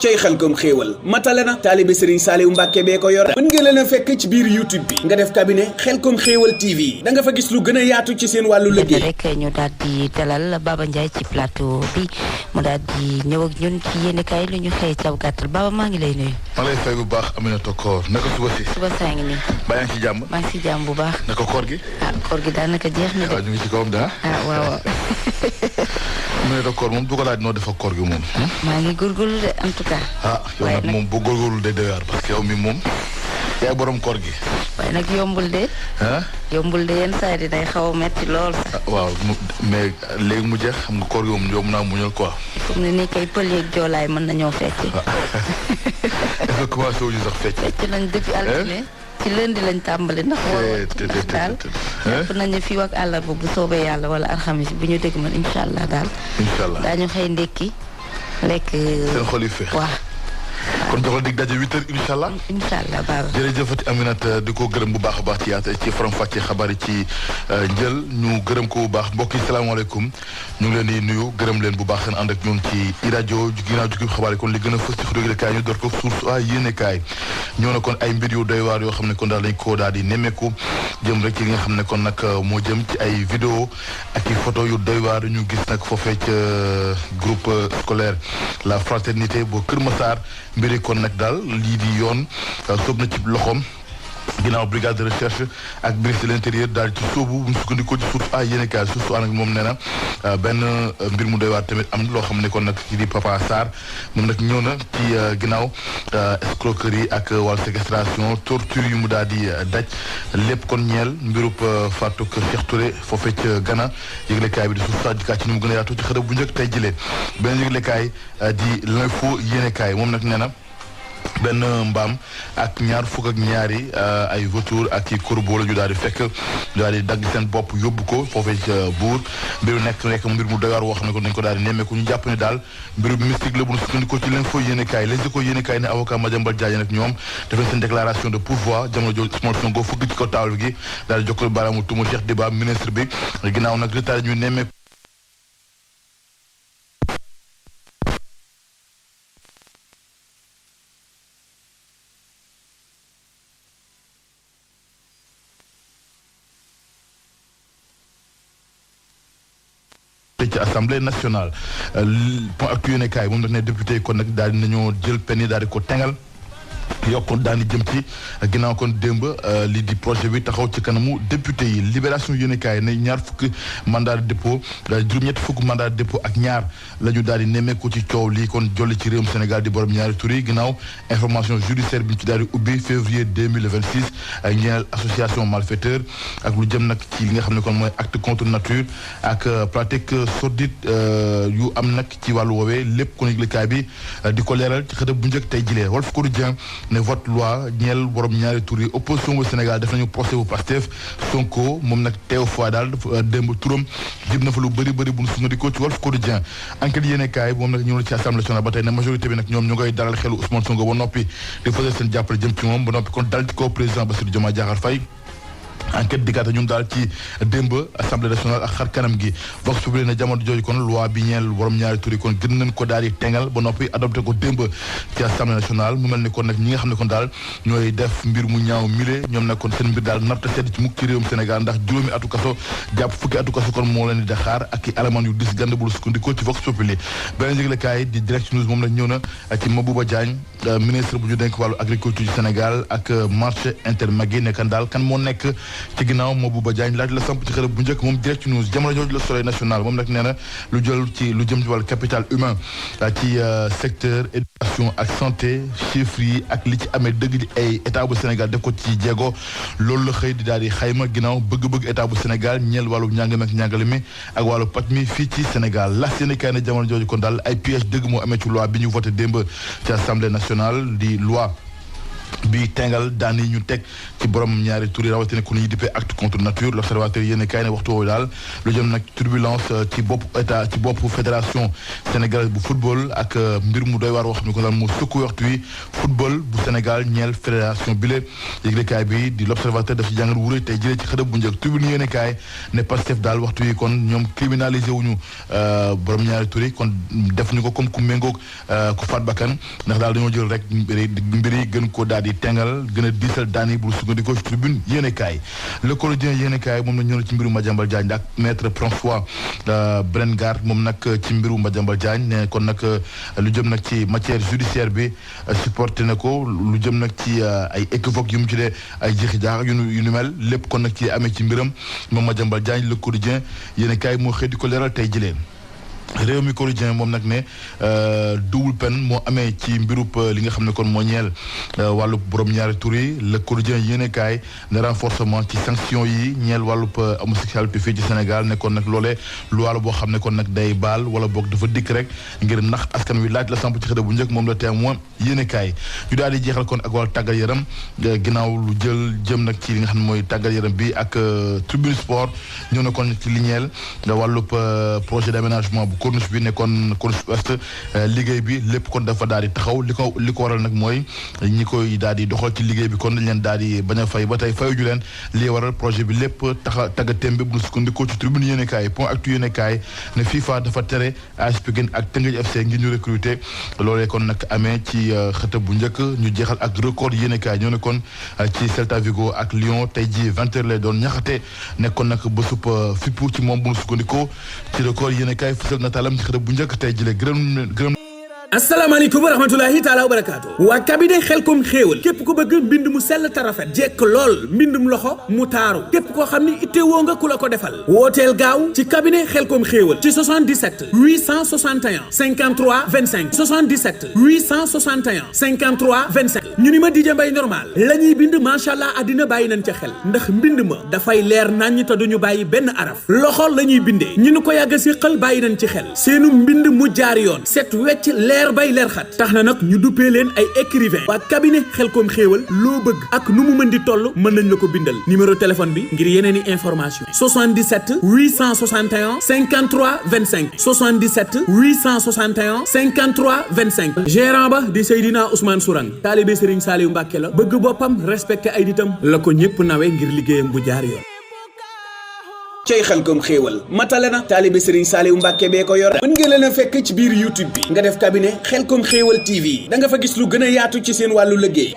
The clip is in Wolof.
cey Xelcom xéewal matale na taalibe Serigne Saliou Mbacke bee ko yor mën ngeen leen a fekk ci biir YouTube bi nga def cabinet Xelcom xéewal TV da nga fa gis lu gën a yaatu ci seen wàllu liggéey rek ñu daal di dalal Baba Ndiaye ci plateau bi mu daal di ñëw ak ñun ci yéenekaay lu ñu xëy caw gàttal Baba maa ngi lay nuyu. maa lay fay bu baax Aminata Koor naka suba si. suba saa ngi nii. baa ngi ci jàmm. maa ngi ci jàmm bu baax. naka koor gi. koor gi daanaka jeex na de. waaw ñu ngi ci kawam daa. waaw. Aminata Koor moom du ko laaj noo def ak koor gi moom. maa ngi góorgóorlu de en tout cas. yow nag moom bu góorgóorlu de doy waar parce que yow mi moom yaay borom koor gi. waaye nag yombul de. yombul de yenn saa yi day xaw a metti lool. waaw mais léegi mu jeex xam nga koor gi moom yomb naa muñal quoi. comme ni kay pël yeeg joolaay mën nañoo fecc. est-ce que commencé wu ñu sax fecc. fecc nañ depuis altine ci lundi lañ tàmbali ndax woo daal jàpp nañu fii ak àllarba bu soobee yàlla wala alxamis bu ñu dégg man incha allah daal. incha allah daañu xëy ndekki lekk. seen xol yi feex waaw. kon joxal dig daje 8h incha allah. incha allah baax na. jërëjëfati Aminata di ko gërëm bu baax a baax ci yaata ci faram-fàccee xabaar yi ci njël ñu gërëm ko bu baax mbokk yi salaamaaleykum ñu ngi leen di nuyu gërëm leen bu baax seen ànd ak ñun ci rajo ginnaaw jukki xabaar yi kon li gën a fës ci xudóogi kaay ñu door ko source a yéene kaay ñëw na kon ay mbir yu doy waar yoo xam ne kon daal lañ ko daal di nemmeeku jëm rek ci li nga xam ne kon nag moo jëm ci ay vidéo ak i photo yu doy waar ñu gis nag foofee ca groupe scolaire la fraternité bu Kër Massar mbiri kon nag daal lii di yoon soob na ci loxoom ginnaaw brigade de recherche ak ministre de l'intérieur daal ci soobu bu ñu sukkandikoo ci source a yéene kaay source a nag moom nee na benn mbir mu doy waar tamit am loo xam ne kon nag ci di Papa Sarr moom nag ñëw na ci ginnaaw escroquerie ak wàllu séquestration torture yu mu daal di daj lépp kon ñeel mbirub Fatou Cheikh Touré foofee ca Ghana yëglekaay bi di source a dikkaat ci ni mu gën a yaatu ci xërëb bu njëkk tey jëlee benn yëglekaay di l'info yéene kaay moom nag nee na benn mbaam ak ñaar fukk ak ñaari ay vautour ak i corbeau la ñu daal di fekk daal di dagg seen bopp yóbbu ko foofee ca Buur mbiru nekk mbir mu doy waar woo xam ne ko dañ ko daal di nemmeeku ñu jàpp ne daal mbiru mystique la bu ñu sukkandikoo ci l'info yéenekaay Les Échos yéenekaay ne avocat Madiambal Diagne nag ñoom def nañ seen déclaration de pourvoi jamono jooju Ousmane Sonko fëgg ci ko taawal gi daal di jokkal baaraamu tuuma Cheikh Diba ministre bi ginnaaw nag retard ñu nemmeeku ci assemblée nationale point actu yéenekaay moom nag ne député yi kon nag daal di nañoo jël peine yi daal di ko tengal yokk daal di jëm ci ginnaaw kon démb lii di projet bi taxaw ci kanamu député yi libération yéenekaay ne ñaar fukki mandat de dépôt juróom-ñetti fukki mandat de dépôt ak ñaar la ñu daal di nemmeeku ci coow lii kon jolli ci réewum Sénégal di borom ñaari tur yi ginnaaw information judiciaire bi ñu ci daal di ubbi février 2026 ak ñeel association malfaiteur ak lu jëm nag ci li nga xam ne kon mooy acte contre nature ak pratique sordide yu am nag ci wàllu woowee lépp kon yëglekaay bi di ko leeral ci xëtëb bu njëkk tey jilee Walf Quotidien ne vote loi ñeel borom ñaari tur yi opposition bu Sénégal def nañu procès bu Pastef Sonko moom nag teew fois daal démb turam jëm na fa lu bëri bu ñu sukkandikoo ci Walf Quotidien enquête yéenekaay moom nag ñëw na ci assemblée nationale ba tey ne majorité bi nag ñoom ñu ngay dalal xelu Ousmane Sonko ba noppi di fasal seen jàppale jëm ci moom ba noppi kon dal ci kaw président Bassirou Diomaye Diakhar Faye enquête dikkaata ñun daal ci démb assemblée nationale ak xar kanam gi vox populi ne jamono jooju kon loi bi ñeel borom ñaari tur yi kon gën nañ ko daal di tengal ba noppi adopté ko démb ci assemblée nationale mu mel ni kon nag ñi nga xam ne kon daal ñooy def mbir mu ñaaw mile ñoom nag kon seen mbir daal narta sedd ci mukk ci réewum Sénégal ndax juróomi atu kaso jàpp fukki atu kaso kon moo leen di xaar ak i alamaan yu dis gand bul sukkandikoo ci vox populi beneen yëglekaay di direct news moom la ñëw na ci Mabouba Diagne ministre bu ñu denk wàllu agriculture du Sénégal ak marché intermagui nekkan daal kan moo nekk ci ginnaaw Mabouba Diagne laaj la samp ci xërëb bu njëkk moom direct news jamono jooju la Soleil national moom nag nee na lu jëm ci wàllu capital humain ci secteur éducation ak santé chiffres yi ak li ci amee dëgg di ay état bu Sénégal def ko ci jéego loolu la xëy di daal di xayma ginnaaw bëgg-bëgg état bu Sénégal ñeel wàllu njàng ak njàngale mi ak wàllu paj mi fii ci Sénégal la Sénégal ne jamono jooju kon daal ay piège dëgg moo amee ci loi bi ñu voté démb ci assemblée nationale di loi bi tengal daan yi ñu teg ci borom ñaari tur yi rawatina ku ñuy dippee acte contre nature l'observateur yéen kaay ne waxtu woowu daal lu jëm nag turbulence ci bopp état ci bopp fédération sénégalaise bu football ak mbir mu doy waar wax ni ko daal mu sukk waxtu wi football bu Sénégal ñeel fédération bile yëglekaay bi di l'observateur daf ci jàngat wuré tey jëlee ci xëdëb bu njëkk tribune yéen kaay ne Pastef daal waxtu wi kon ñoom criminalisé wuñu borom ñaari tur yi kon def ñu ko comme ku méngoog ku faat bakkan ndax daal dañoo jël rek mbir yi gën ko daal di tengal gën a diisal daan yi bu sukkandikoo ci tribune yéene kaay Le Quotidien yéene kaay moom na ñëw na ci mbiru Madiambal Diagne ak maître François Brengard moom nag ci mbiru Madiambal Diagne ne kon nag lu jëm nag ci matière judiciaire bi supporté na ko lu jëm nag ci ay équivoque yu mu ci dee ay jeexi jaax yu nu mel lépp kon nag ci amee ci mbiram moom Madiambal Diagne Le Quotidien yéene kaay moo xëy di ko leeral tey jëleen réew mi quotidien moom nag ne double peine moo amee ci mbirub li nga xam ne kon moo ñeel wàllub borom ñaari tur yi le quotidien yéenekaay ne renforcement ci sanction yi ñeel wàllub homosexualité fii ci Sénégal ne kon nag loolee luwaala boo xam ne kon nag day baal wala boog dafa dikk rek ngir nax askan wi laaj la samp ci xëda bu njëkk moom la Témoin yéenekaay ñu daal di jeexal kon ak wàllu tàggat yaram ginnaaw lu jëm nag ci li nga xam ne mooy tàggat yaram bi ak Tribune Sport ñëw na kon ci li ñeel wàllub projet d'aménagement bu corniche bi nekkoon corniche ouest liggéey bi lépp kon dafa daal di taxaw li ko waral nag mooy ñi koy daal di doxal ci liggéey bi kon dañ leen daal di bañ a fay ba tey fayuñu leen lii waral projet bi lépp tàggatéem bi bu ñu sukkandikoo ci tribune yéenekaay point actu yéenekaay ne FIFA dafa tere AS Pikine ak Teungueth FC ngir ñu recruter loolee kon nag amee ci xëtëb bu njëkk ñu jeexal ak record yéenekaay ñoo ne kon ci Celta Vigo ak Lyon tey ji 20h lay doon ñaxate nekkoon nag bésub fippu ci moom bu ñu sukkandikoo ci record yéenekaay talam ci xërëb bu njëkk tey jëlee gërëm asalaamaaleykum wa rahmatulahi taala wa barakaatu waa cabinet xelkom xéewal képp ku bëgg mbind mu sell te rafet jekk lool mbindum loxo mu taaru képp koo xam ni ittewoo nga ku la ko defal wooteel gaaw ci cabinet xelkom xéewal ci 77 861 53 25 77 861 53 25 ñu ni ma DJ Mbaye normal la ñuy bind macha allah àddina bàyyi nañ ca xel ndax mbind ma dafay leer naññ te duñu bàyyi benn araf loxo la ñuy bindee ñu ni ko yàgg siqal bàyyi nañ ci xel seenu mbind mu jaar yoon set wecc leer bay leer xat tax na nag ñu duppee leen ay écrivain waa cabinet xelkom xéewal loo bëgg ak nu mu mën di toll mën nañ la ko bindal numéro téléphone bi ngir yeneen i information 77 861 53 25 77 861 53 25 gérant ba di Seydina Ousmane Sourang taalibe Serigne Saliou Mbacké la bëgg boppam respecté ay ditam la ko ñëpp nawe ngir liggéeyam bu jaar yoon cey xelkom xéewal matale na taalibe Serigne Saliou Mbacké bee ko yor mën ngeen leen a fekk ci biir YouTube bi nga def cabinet xelkom xéewal TV da nga fa gis lu gën a yaatu ci seen wàllu liggéey